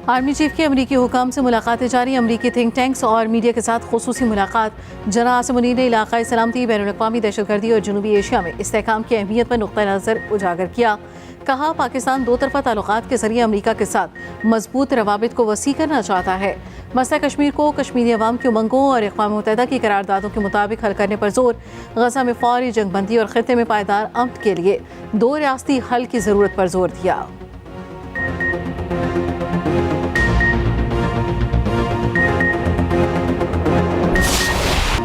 Army chief की अमरीकी हुकाम से मुलाकातें जारी। अमरीकी थिंक टैंक्स और मीडिया के साथ खुसूसी मुलाकात। जना आसिम मुनीर ने इलाकाई सलामती, बैनुल-अक़वामी दहशतगर्दी और जनूबी एशिया में इस्तेहकाम की अहमियत पर नुक्ता नज़र उजागर किया। कहा, पाकिस्तान दो तरफा ताल्लुकात के जरिए अमरीका के साथ मजबूत रवाबित को वसी करना चाहता है। मसला कश्मीर को कश्मीरी अवाम की उमंगों और अक़वाम मुत्तहिदा की करारदादों के मुताबिक हल करने पर जोर। गजा में फौरी जंगबंदी और खित्ते में पायदार अमन के लिए दो रियासती हल की ज़रूरत पर जोर दिया।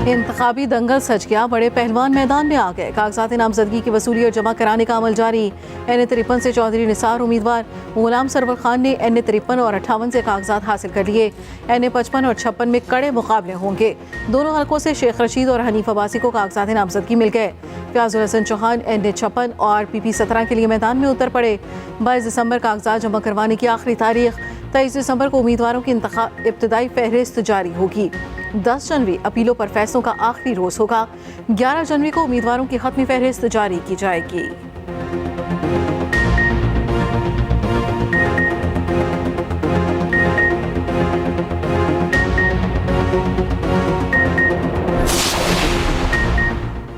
इंतखाबी दंगल सज गया, बड़े पहलवान मैदान में आ गए। कागजात नामजदगी की वसूली और जमा कराने का अमल जारी। NA-53 से चौधरी निसार उम्मीदवार। गुलाम सरवर खान ने NA-53 और 58 से कागजात हासिल कर लिए। NA-55 और 56 में कड़े मुकाबले होंगे। दोनों हलकों से शेख रशीद और हनीफ अब्बासी को कागजात नामजदगी मिल गए। फयाजुल हसन चौहान NA-56 और PP-17 के लिए मैदान में उतर पड़े। 22 दिसंबर कागजात जमा करवाने की आखिरी तारीख। 23 दिसंबर को उम्मीदवारों की इब्तदाई फहरिस्त जारी होगी। 10 जनवरी अपीलों पर फैसलों का आखिरी रोज होगा। 11 जनवरी को उम्मीदवारों की खत्मी फहरिस्त जारी की जाएगी।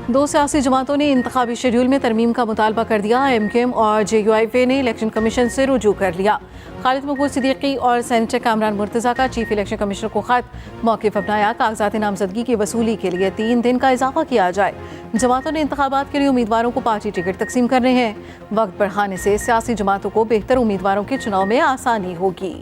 दो सियासी जमातों ने इंतखाबी शेड्यूल में तरमीम का मुतालबा कर दिया। MKM और JUIF ने इलेक्शन कमीशन से रुजू कर लिया। खालिद मकबूल सिद्दीकी और सेनेटर कामरान मुर्तज़ा का चीफ इलेक्शन कमिश्नर को खत। मौक़िफ़ अपनाया, कागजात नामजदगी की वसूली के लिए 3 दिन का इजाफा किया जाए। जमातों ने इंतखाबात के लिए उम्मीदवारों को पार्टी टिकट तकसीम करने हैं। वक्त बढ़ाने से सियासी जमातों को बेहतर उम्मीदवारों के चुनाव में आसानी होगी।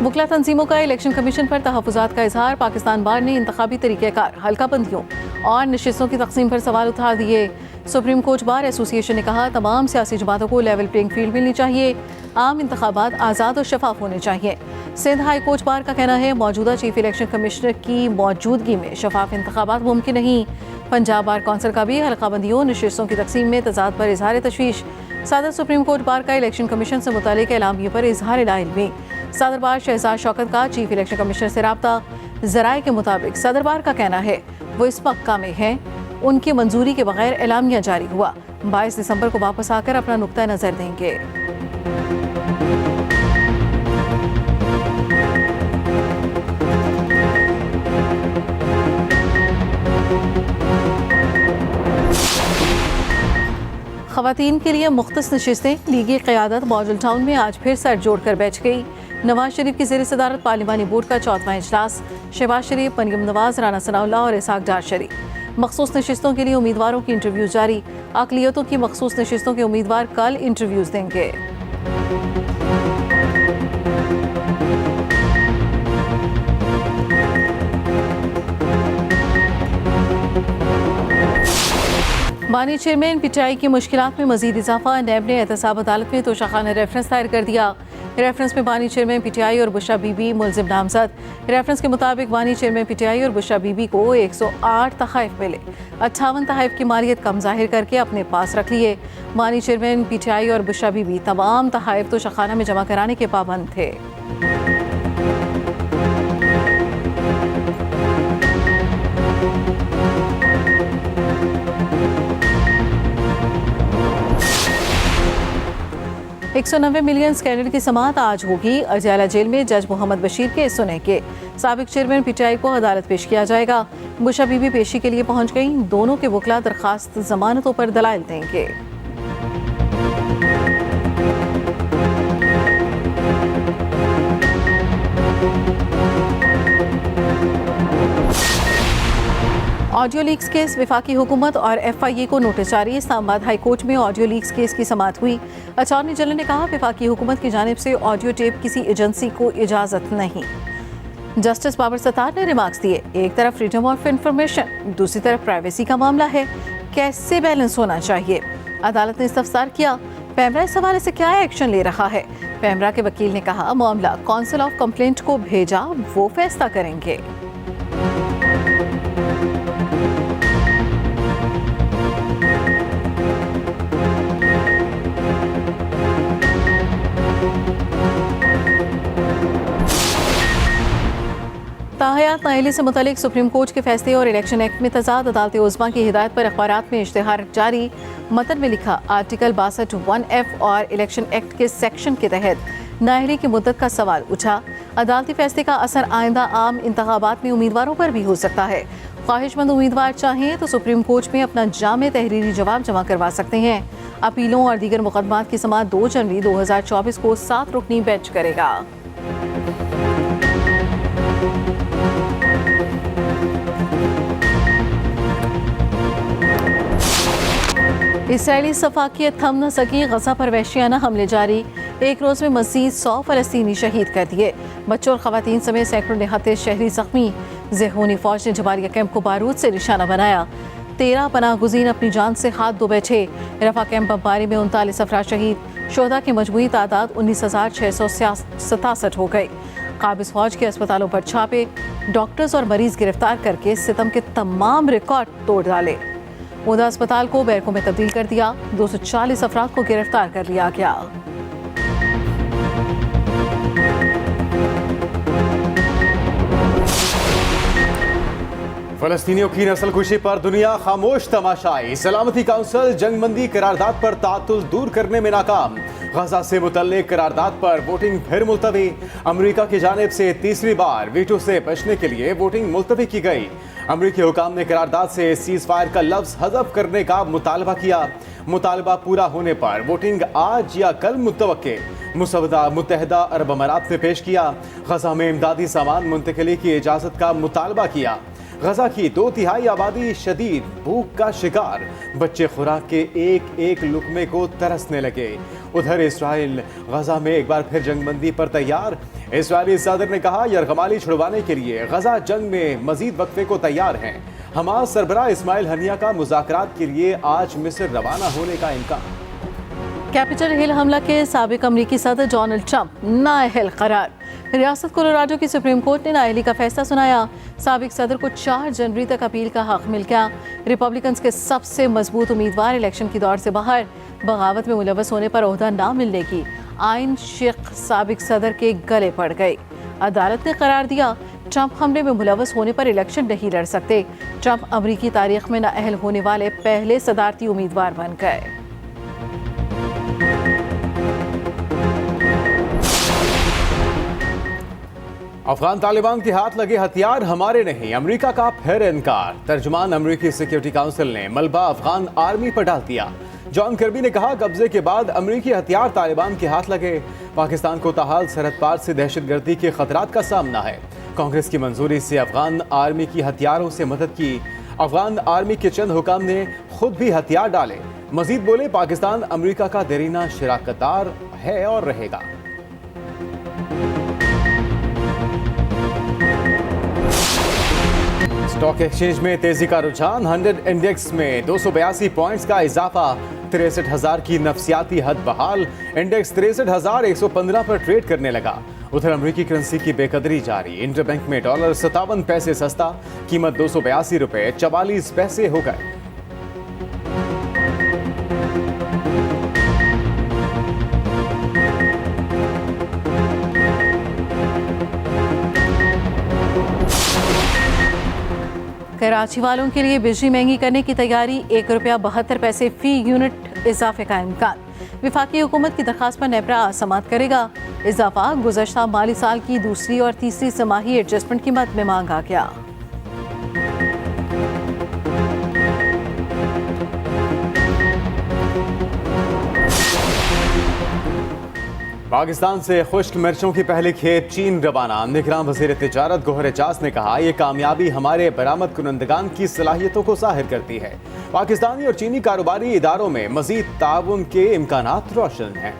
मुखला तंजीमों का इलेक्शन कमीशन पर तहफ़्फ़ुज़ात का इजहार। पाकिस्तान बार ने इंतखाबी तरीक़ेकार, हल्का बंदियों और नशिस्तों की तकसीम पर सवाल उठा दिए। सुप्रीम कोर्ट बार एसोसिएशन ने कहा, तमाम सियासी जमातों को लेवल प्लेइंग फील्ड मिलनी चाहिए। आम इंतखाबात आज़ाद और शफाफ होने चाहिए। सिंध हाई कोर्ट बार का कहना है, मौजूदा चीफ इलेक्शन कमिश्नर की मौजूदगी में शफाफ इंतखाबात मुमकिन नहीं। पंजाब बार कौंसिल का भी हल्का बंदियों, नशिस्तों की तकसीम में तजाद पर इजहार तशवीश। सदर सुप्रीम कोर्ट बार का इलेक्शन कमीशन से मुतालिक एलामियों पर इजहार लाइल्मी। सदर बार शहजाद शौकत का चीफ इलेक्शन कमिश्नर से राब्ता। ज़राए के मुताबिक सदर बार का कहना है, वो इस मक्का में हैं, उनकी मंजूरी के बगैर एलामिया जारी हुआ। 22 दिसंबर को वापस आकर अपना नुक्ता नज़र देंगे। ख़वातीन के लिए मुख्तस नशिस्तें। लीगी क़यादत मॉडल टाउन में आज फिर सर जोड़कर बैठ गई। नवाज शरीफ की ज़ेर सदारत पार्लिमानी बोर्ड का 4वां इजलास। शहबाज शरीफ, मरियम नवाज, राना सनाउल्लाह और इसहाक डार शरीफ। मखसूस नशिस्तों के लिए उम्मीदवारों की इंटरव्यू जारी। अक़लियतों की मखसूस नशिस्तों के उम्मीदवार कल इंटरव्यूज़ देंगे। बानी चेयरमैन PTI की मुश्किलात में मजीद इजाफा। नैब ने एहतसाब अदालत में तोशाखाना रेफरेंस दायर कर दिया। रेफरेंस में बानी चेयरमैन PTI और बुशरा बीबी मुलजिम नामजद। रेफरेंस के मुताबिक बानी चेयरमैन PTI और बुशरा बीबी को 108 तहाइफ मिले। 58 तहाइफ की मालियत कम जाहिर करके अपने पास रख लिए। बानी चेयरमैन PTI और बुशरा बीबी तमाम तहाइफ तोशाखाना में जमा कराने के पाबंद थे। $190 मिलियन स्कैंडल की समाअत आज होगी। अजियाला जेल में जज मोहम्मद बशीर के सुने के साबिक चेयरमैन PTI को अदालत पेश किया जाएगा। बुशरा बीबी पेशी के लिए पहुंच गई। दोनों के वकला दरखास्त जमानतों पर दलाइल देंगे। ऑडियो लीक्स केस, विफाकी हुकूमत और FIA को नोटिस जारी। इस्लामाबाद हाई कोर्ट में ऑडियो लीक्स केस की समाअत हुई। अटॉर्नी जनरल ने कहा, विफाकी हुकूमत की जानिब से ऑडियो टेप किसी एजेंसी को इजाज़त नहीं। जस्टिस बाबर सत्तार ने रिमार्क्स दिए, एक तरफ फ्रीडम ऑफ इंफॉर्मेशन, दूसरी तरफ प्राइवेसी का मामला है, कैसे बैलेंस होना चाहिए। अदालत ने इस्तफसार किया, पैमरा इस हवाले से क्या एक्शन ले रहा है। पैमरा के वकील ने कहा, मामला काउंसिल ऑफ कंप्लेंट को भेजा, वो फैसला करेंगे। ताहयात नाअहली से मुतल्लिक सुप्रीम कोर्ट के फैसले और इलेक्शन एक्ट में तजाद अदालत उज़्मा की हिदायत पर अखबारात में इश्तिहार जारी। मतन में लिखा, आर्टिकल 62(1)(f) और इलेक्शन एक्ट के सेक्शन के तहत नाअहली की मुद्दत का सवाल उठा। अदालती फैसले का असर आइंदा आम इंतखाबात में उम्मीदवारों पर भी हो सकता है। ख्वाहिशमंद उम्मीदवार चाहें तो सुप्रीम कोर्ट में अपना जामे तहरीरी जवाब जमा करवा सकते हैं। अपीलों और दीगर मुकदमात की समाअत 2 जनवरी 2024 को 7 रुकनी बेंच करेगा। इसराइली सफाकियत थम न सकी, गजा पर वहशियाना हमले जारी। एक रोज में मजीद 100 फलस्तीनी शहीद कर दिए। बच्चों और खवातीन समेत सैकड़ों निहत्ते शहरी जख्मी। ज़ेहूनी फौज ने जबालिया कैंप को बारूद से निशाना बनाया। 13 पनाह गुज़ीन अपनी जान से हाथ धो बैठे। रफा कैंप बमबारी में 39 अफराद शहीद। शोहदा की मजमूई तादाद 19,667 हो गई। काबिज फौज के अस्पतालों पर छापे, डॉक्टर्स और मरीज गिरफ्तार करके सितम के तमाम रिकॉर्ड तोड़ डाले। उदा अस्पताल को बैरकों में तब्दील कर दिया। 240 अफराद को गिरफ्तार कर लिया गया। फलस्तीनियों की नस्लकुशी पर दुनिया खामोश तमाशाई। सलामती काउंसिल जंगबंदी करारदाद पर तातुल दूर करने में नाकाम। गजा से मुतल्लिक करारदाद पर वोटिंग फिर मुलतवी। अमेरिका की जानिब से तीसरी बार वीटो से बचने के लिए वोटिंग मुलतवी की गई। अमेरिकी हुकाम ने करारदाद से सीज फायर का लफ्ज हज़फ करने का मुतालबा किया। मुतालबा पूरा होने पर वोटिंग आज या कल मुतवक्के। मुत्तहदा अरब अमारात ने पेश किया। गजा में इमदादी सामान मुंतकिली की इजाज़त का मुतालबा किया। गजा की 2/3 आबादी शदीद भूख का शिकार। बच्चे खुराक के एक एक लुकमे को तरसने लगे। उधर इसराइल गजा में एक बार फिर जंगबंदी पर तैयार। इसराइली सदर ने कहा, यरगमाली छुड़वाने के लिए गजा जंग में मजीद वक्फे को तैयार हैं। हमास सरबराह इस्माइल हनिया का मुज़ाकरात के लिए आज मिस्र रवाना होने का इम्कान। कैपिटल हिल हमला के साबिक अमरीकी सदर डोनाल्ड ट्रंप नाअहल करार। रियासत कोलोराडो की सुप्रीम कोर्ट ने नाअहली का फैसला सुनाया। साबिक सदर को 4 जनवरी तक अपील का हक मिल गया। रिपब्लिकन्स के सबसे मजबूत उम्मीदवार इलेक्शन की दौड़ से बाहर। बगावत में मुलव्वस होने पर ओहदा ना मिलने की आइन शिक साबिक सदर के गले पड़ गई। अदालत ने करार दिया, ट्रंप हमले में मुलव्वस होने पर इलेक्शन नहीं लड़ सकते। ट्रंप अमरीकी तारीख में नाअहल होने वाले पहले सदारती उम्मीदवार बन गए। अफगान तालिबान के हाथ लगे हथियार हमारे नहीं, अमेरिका का फिर इनकार। तर्जुमान अमेरिकी सिक्योरिटी काउंसिल ने मलबा अफगान आर्मी पर डाल दिया। जॉन कर्बी ने कहा, कब्जे के बाद अमेरिकी हथियार तालिबान के हाथ लगे। पाकिस्तान को ताहाल सरहद पार से दहशतगर्दी के खतरात का सामना है। कांग्रेस की मंजूरी से अफगान आर्मी की हथियारों से मदद की। अफगान आर्मी के चंद हुकाम ने खुद भी हथियार डाले। मजीद बोले, पाकिस्तान अमेरिका का देरीना शराकतदार है और रहेगा। स्टॉक एक्सचेंज में तेजी का रुझान। 100 इंडेक्स में 282 पॉइंट्स का इजाफा। 63,000 की नफसियाती हद बहाल। इंडेक्स 63,115 पर ट्रेड करने लगा। उधर अमेरिकी करेंसी की बेकदरी जारी। इंटरबैंक में डॉलर 57 पैसे सस्ता, कीमत 282 रुपए 44 पैसे हो गए। कराची वालों के लिए बिजली महंगी करने की तैयारी। ₹1.72 फी यूनिट इजाफे का इम्कान। विफाकी हुकूमत की दरखास्त पर नेपरा समाअत करेगा। इजाफा गुज़श्ता माली साल की दूसरी और तीसरी समाही एडजस्टमेंट की मद में मांगा गया। पाकिस्तान से खुश्क मिर्चों की पहली खेप चीन रवाना। निगरान वज़ीर तिजारत गोहर एजाज ने कहा, यह कामयाबी हमारे बरामद कुनंदगान की सलाहियतों को ज़ाहिर करती है। पाकिस्तानी और चीनी कारोबारी इदारों में मज़ीद ताउन के इम्कानात रोशन हैं।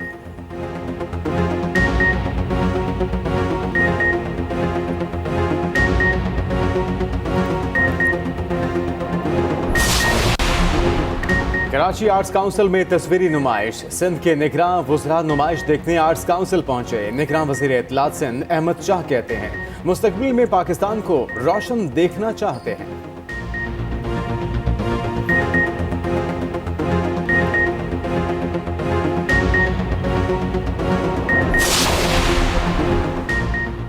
कराची आर्ट्स काउंसिल में तस्वीरी नुमाइश। सिंध के निगरान वुज़रा नुमाइश देखने आर्ट्स काउंसिल पहुंचे। निगरान वज़ीर इत्तलात सिंध अहमद शाह कहते हैं, मुस्तकबिल में पाकिस्तान को रोशन देखना चाहते हैं।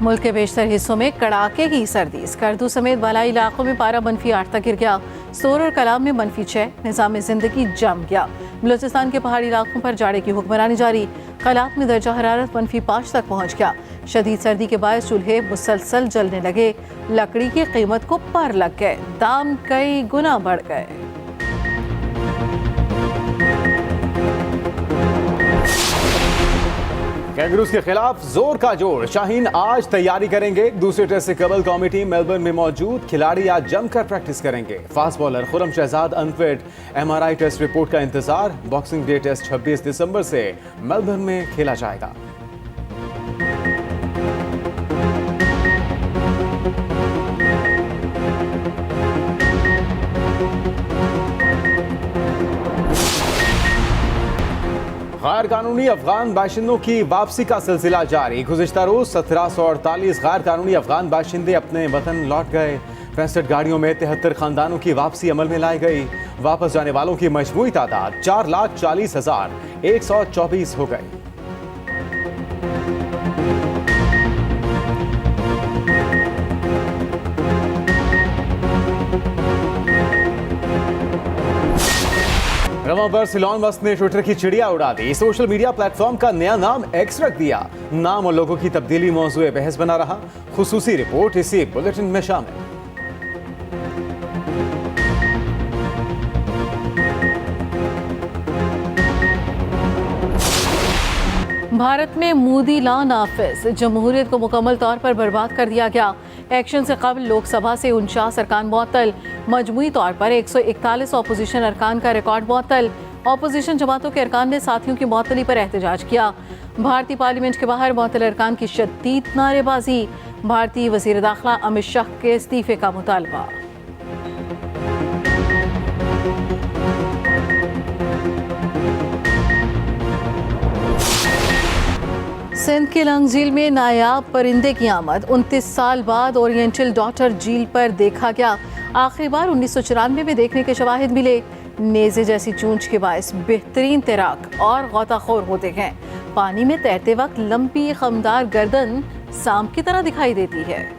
मुल्क के बेशतर हिस्सों में कड़ाके की सर्दी। स्कर्दू समेत बालाई इलाकों में पारा -8 तक गिर गया। सोर और कलाम में -6। निज़ाम जिंदगी जम गया। बलूचिस्तान के पहाड़ी इलाकों पर जाड़े की हुक्मरानी जारी। कलात में दर्जा हरारत -5 तक पहुंच गया। शदीद सर्दी के बायस चूल्हे मुसलसल जलने लगे। लकड़ी की कीमत को पर लग गए। दाम कई गुना बढ़ गए। कैंगरूज के खिलाफ जोर का जोर। शाहीन आज तैयारी करेंगे। दूसरे टेस्ट से कबल कौमी टीम मेलबर्न में मौजूद। खिलाड़ी आज जमकर प्रैक्टिस करेंगे। Fast bowler Khurram Shahzad unfit. MRI test report का इंतजार। बॉक्सिंग डे टेस्ट 26 दिसंबर से मेलबर्न में खेला जाएगा। गैर कानूनी अफगान बाशिंदों की वापसी का सिलसिला जारी। गुज़िश्ता रोज 1748 गैर कानूनी अफगान बाशिंदे अपने वतन लौट गए। 65 गाड़ियों में 73 खानदानों की वापसी अमल में लाई गई। वापस जाने वालों की मजमूई तादाद 4,40,124 हो गई। रवां बरस इलॉन मस्क ने ट्विटर की चिड़िया उड़ा दी। सोशल मीडिया प्लेटफॉर्म का नया नाम एक्स रख दिया। नाम और लोगों की तब्दीली मौजूए बहस बना रहा। खुसूसी रिपोर्ट इसी बुलेटिन में शामिल। भारत में मोदी ला नाफिज। जमहूरियत को मुकम्मल तौर पर बर्बाद कर दिया गया। एक्शन से कबल लोकसभा से 49 अरकान मुअत्तल। मजमूई तौर पर 141 अपोजिशन अरकान का रिकॉर्ड मुअत्तल। अपोजिशन जमातों के अरकान ने साथियों की मुअत्तली पर एहतजाज किया। भारतीय पार्लियामेंट के बाहर मुअत्तल अरकान की शदीद नारेबाजी। भारतीय वज़ीर दाखिला अमित शाह के इस्तीफे का मुतालबा। सिंध के लंग झील में नायाब परिंदे की आमद। 29 साल बाद ओरिएंटल डॉटर झील पर देखा गया। आखिरी बार 1994 में देखने के शवाहिद मिले। नेज़े जैसी चूंच के बायस बेहतरीन तैराक और गौताखोर होते हैं। पानी में तैरते वक्त लंबी खमदार गर्दन सांप की तरह दिखाई देती है।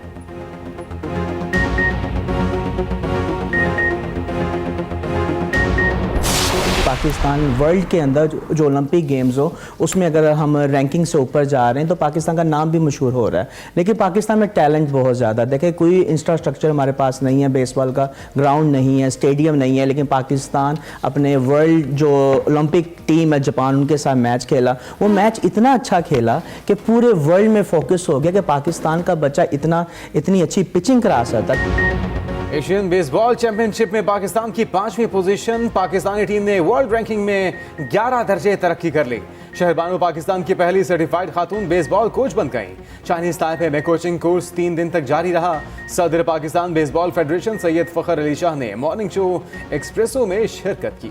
पाकिस्तान वर्ल्ड के अंदर जो ओलंपिक गेम्स हो उसमें अगर हम रैंकिंग से ऊपर जा रहे हैं तो पाकिस्तान का नाम भी मशहूर हो रहा है। लेकिन पाकिस्तान में टैलेंट बहुत ज़्यादा। देखें, कोई इंफ्रास्ट्रक्चर हमारे पास नहीं है, बेसबॉल का ग्राउंड नहीं है, स्टेडियम नहीं है, लेकिन पाकिस्तान अपने वर्ल्ड जो ओलंपिक टीम है जापान उनके साथ मैच खेला। वो मैच इतना अच्छा खेला कि पूरे वर्ल्ड में फोकस हो गया कि पाकिस्तान का बच्चा इतनी अच्छी पिचिंग करा सकता। एशियन बेसबॉल चैंपियनशिप में पाकिस्तान की 5वीं पोजीशन। पाकिस्तानी टीम ने वर्ल्ड रैंकिंग में 11 दर्जे तरक्की कर ली। शहरबानो पाकिस्तान की पहली सर्टिफाइड खातून बेसबॉल कोच बन गई। चाइनीज ताइपे में कोचिंग कोर्स 3 दिन तक जारी रहा। सदर पाकिस्तान बेसबॉल फेडरेशन सैयद फखर अली शाह ने मॉर्निंग शो एक्सप्रेसो में शिरकत की।